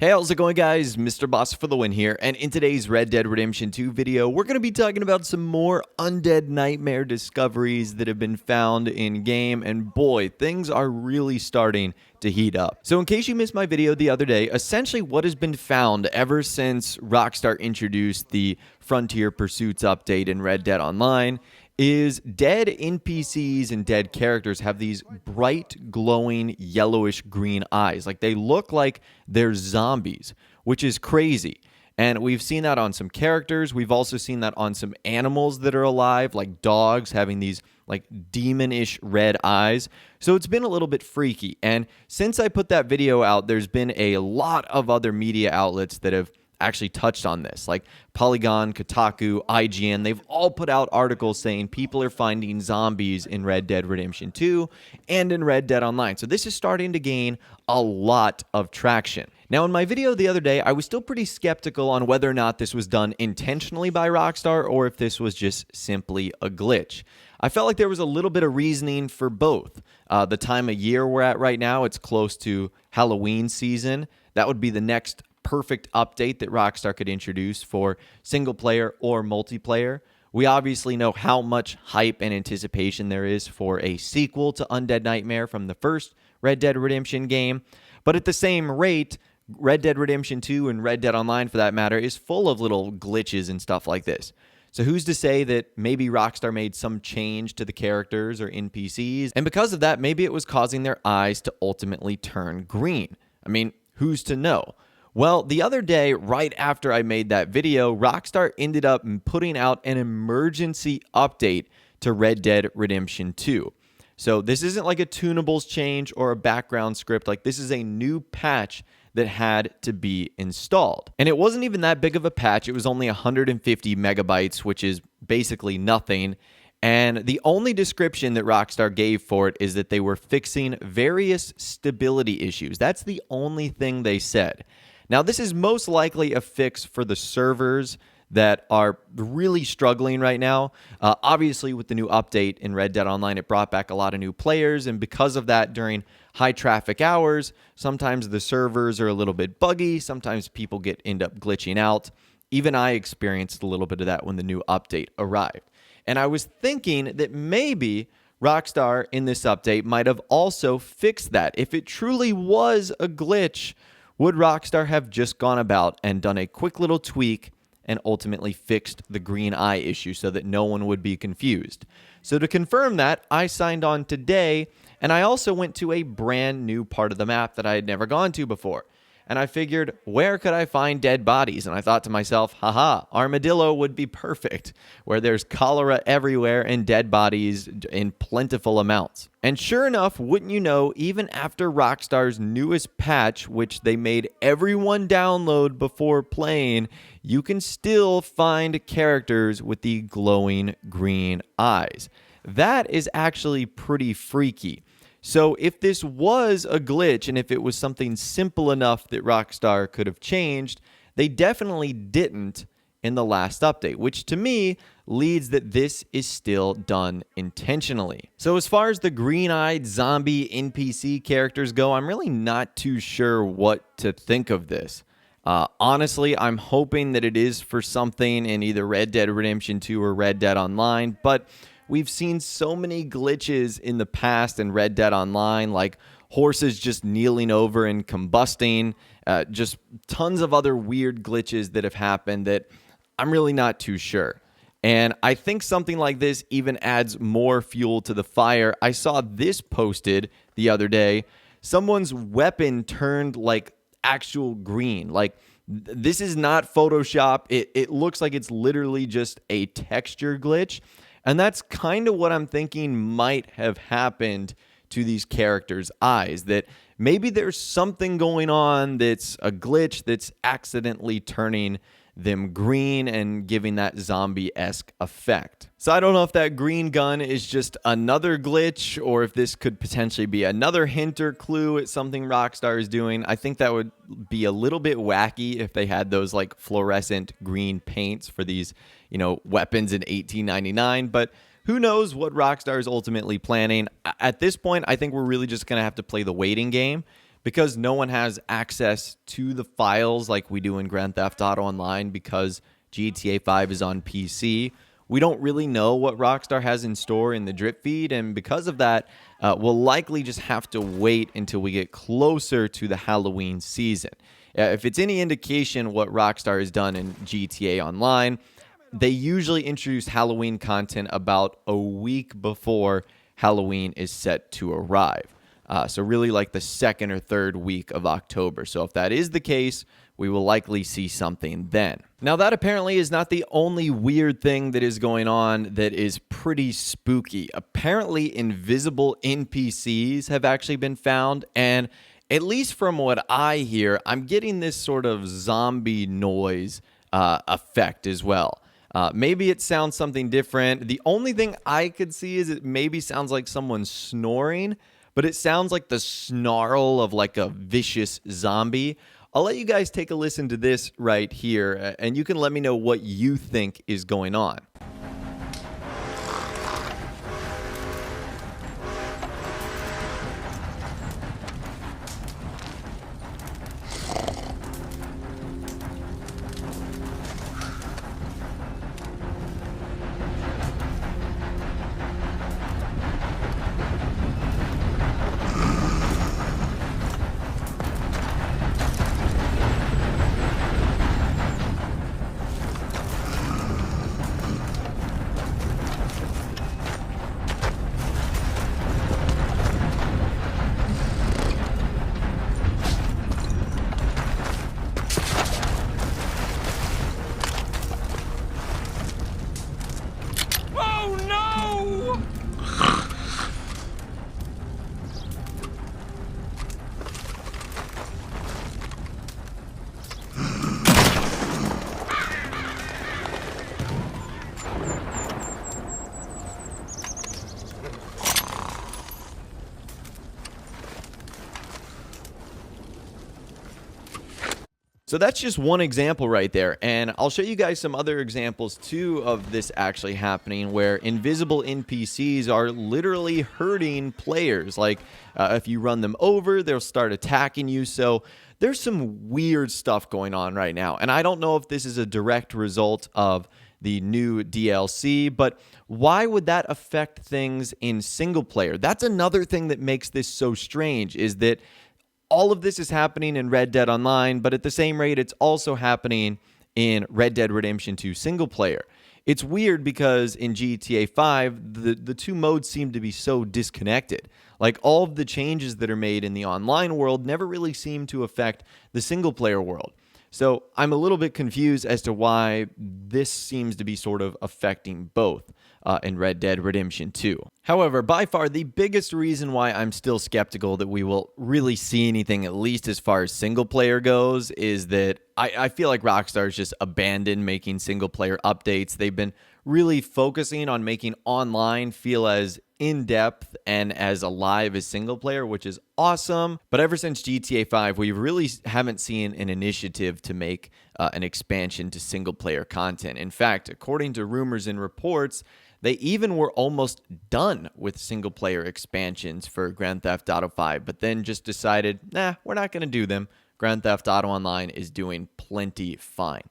Hey, how's it going, guys? Mr. Boss for the win here, and in today's Red Dead Redemption 2 video, we're going to be talking about some more Undead Nightmare discoveries that have been found in-game, and boy, things are really starting to heat up. So in case you missed my video the other day, essentially what has been found ever since Rockstar introduced the Frontier Pursuits update in Red Dead Online is dead NPCs and dead characters have these bright, glowing, yellowish green eyes. Like they look like they're zombies, which is crazy. And we've seen that on some characters. We've also seen that on some animals that are alive, like dogs having these like demonish red eyes. So it's been a little bit freaky. And since I put that video out, there's been a lot of other media outlets that have actually touched on this, like Polygon, Kotaku, IGN. They've all put out articles saying people are finding zombies in Red Dead Redemption 2 and in Red Dead Online. So this is starting to gain a lot of traction. Now, in my video the other day, I was still pretty skeptical on whether or not this was done intentionally by Rockstar or if this was just simply a glitch. I felt like there was a little bit of reasoning for both. The time of year we're at right now, it's close to Halloween season. That would be the next perfect update that Rockstar could introduce for single player or multiplayer. We obviously know how much hype and anticipation there is for a sequel to Undead Nightmare from the first Red Dead Redemption game. But at the same rate, Red Dead Redemption 2 and Red Dead Online, for that matter, is full of little glitches and stuff like this. So who's to say that maybe Rockstar made some change to the characters or NPCs, and because of that, maybe it was causing their eyes to ultimately turn green? I mean, who's to know? Well, the other day, right after I made that video, Rockstar ended up putting out an emergency update to Red Dead Redemption 2. So this isn't like a tunables change or a background script. Like this is a new patch that had to be installed. And it wasn't even that big of a patch. It was only 150 megabytes, which is basically nothing. And the only description that Rockstar gave for it is that they were fixing various stability issues. That's the only thing they said. Now, this is most likely a fix for the servers that are really struggling right now. Obviously, with the new update in Red Dead Online, it brought back a lot of new players. And because of that, during high traffic hours, sometimes the servers are a little bit buggy. Sometimes people end up glitching out. Even I experienced a little bit of that when the new update arrived. And I was thinking that maybe Rockstar in this update might have also fixed that. If it truly was a glitch, would Rockstar have just gone about and done a quick little tweak and ultimately fixed the green eye issue so that no one would be confused? So to confirm that, I signed on today, and I also went to a brand new part of the map that I had never gone to before. And I figured, where could I find dead bodies? And I thought to myself, haha, Armadillo would be perfect, where there's cholera everywhere and dead bodies in plentiful amounts. And sure enough, wouldn't you know, even after Rockstar's newest patch, which they made everyone download before playing, you can still find characters with the glowing green eyes. That is actually pretty freaky. So if this was a glitch and if it was something simple enough that Rockstar could have changed, they definitely didn't in the last update, which to me leads that this is still done intentionally. So as far as the green-eyed zombie NPC characters go, I'm really not too sure what to think of this. Honestly, I'm hoping that it is for something in either Red Dead Redemption 2 or Red Dead Online, but we've seen so many glitches in the past in Red Dead Online, like horses just kneeling over and combusting, just tons of other weird glitches that have happened that I'm really not too sure. And I think something like this even adds more fuel to the fire. I saw this posted the other day. Someone's weapon turned like actual green. Like this is not Photoshop. It looks like it's literally just a texture glitch. And that's kind of what I'm thinking might have happened to these characters' eyes, that maybe there's something going on that's a glitch that's accidentally turning them green and giving that zombie-esque effect. So I don't know if that green gun is just another glitch or if this could potentially be another hint or clue at something Rockstar is doing. I think that would be a little bit wacky if they had those like fluorescent green paints for these, weapons in 1899, but who knows what Rockstar is ultimately planning. At this point, I think we're really just going to have to play the waiting game because no one has access to the files like we do in Grand Theft Auto Online because GTA 5 is on PC. We don't really know what Rockstar has in store in the drip feed, and because of that, we'll likely just have to wait until we get closer to the Halloween season. If it's any indication what Rockstar has done in GTA Online, they usually introduce Halloween content about a week before Halloween is set to arrive. So really like the second or third week of October. So if that is the case, we will likely see something then. Now that apparently is not the only weird thing that is going on that is pretty spooky. Apparently invisible NPCs have actually been found, and at least from what I hear, I'm getting this sort of zombie noise effect as well. Maybe it sounds something different. The only thing I could see is it maybe sounds like someone snoring, but it sounds like the snarl of like a vicious zombie. I'll let you guys take a listen to this right here, and you can let me know what you think is going on. So that's just one example right there, and I'll show you guys some other examples too of this actually happening where invisible NPCs are literally hurting players. Like if you run them over, they'll start attacking you. So there's some weird stuff going on right now, and I don't know if this is a direct result of the new DLC, but why would that affect things in single player? That's another thing that makes this so strange, is that all of this is happening in Red Dead Online, but at the same rate, it's also happening in Red Dead Redemption 2 single player. It's weird because in GTA 5, the two modes seem to be so disconnected. Like all of the changes that are made in the online world never really seem to affect the single player world. So I'm a little bit confused as to why this seems to be sort of affecting both in Red Dead Redemption 2. However, by far the biggest reason why I'm still skeptical that we will really see anything, at least as far as single player goes, is that I feel like Rockstar's just abandoned making single player updates. They've been really focusing on making online feel as in-depth and as alive as single player, which is awesome. But ever since GTA 5, we really haven't seen an initiative to make an expansion to single player content. In fact, according to rumors and reports, they even were almost done with single player expansions for Grand Theft Auto 5, but then just decided, nah, we're not going to do them. Grand Theft Auto Online is doing plenty fine.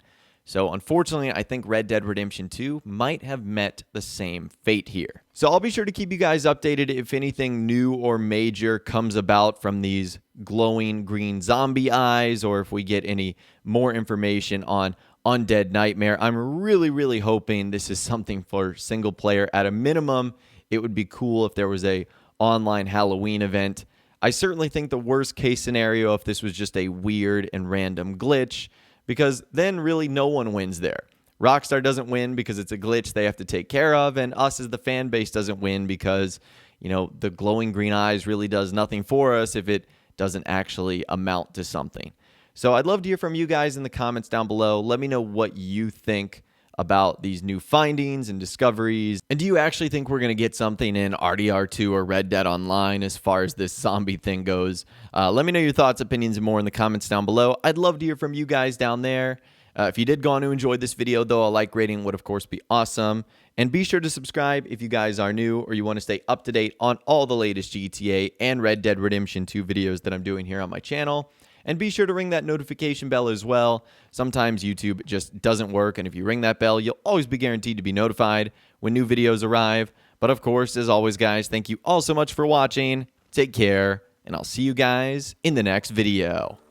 So unfortunately, I think Red Dead Redemption 2 might have met the same fate here. So I'll be sure to keep you guys updated if anything new or major comes about from these glowing green zombie eyes, or if we get any more information on Undead Nightmare. I'm really hoping this is something for single player. At a minimum, it would be cool if there was a online Halloween event. I certainly think the worst case scenario if this was just a weird and random glitch, because then really no one wins there. Rockstar doesn't win because it's a glitch they have to take care of, and us as the fan base doesn't win because, you know, the glowing green eyes really does nothing for us if it doesn't actually amount to something. So I'd love to hear from you guys in the comments down below. Let me know what you think about these new findings and discoveries. And do you actually think we're going to get something in RDR2 or Red Dead Online as far as this zombie thing goes? Let me know your thoughts, opinions, and more in the comments down below. I'd love to hear from you guys down there. If you did go on to enjoy this video, though, a like rating would, of course, be awesome. And be sure to subscribe if you guys are new or you want to stay up to date on all the latest GTA and Red Dead Redemption 2 videos that I'm doing here on my channel. And be sure to ring that notification bell as well. Sometimes YouTube just doesn't work, and if you ring that bell, you'll always be guaranteed to be notified when new videos arrive. But of course, as always, guys, thank you all so much for watching. Take care, and I'll see you guys in the next video.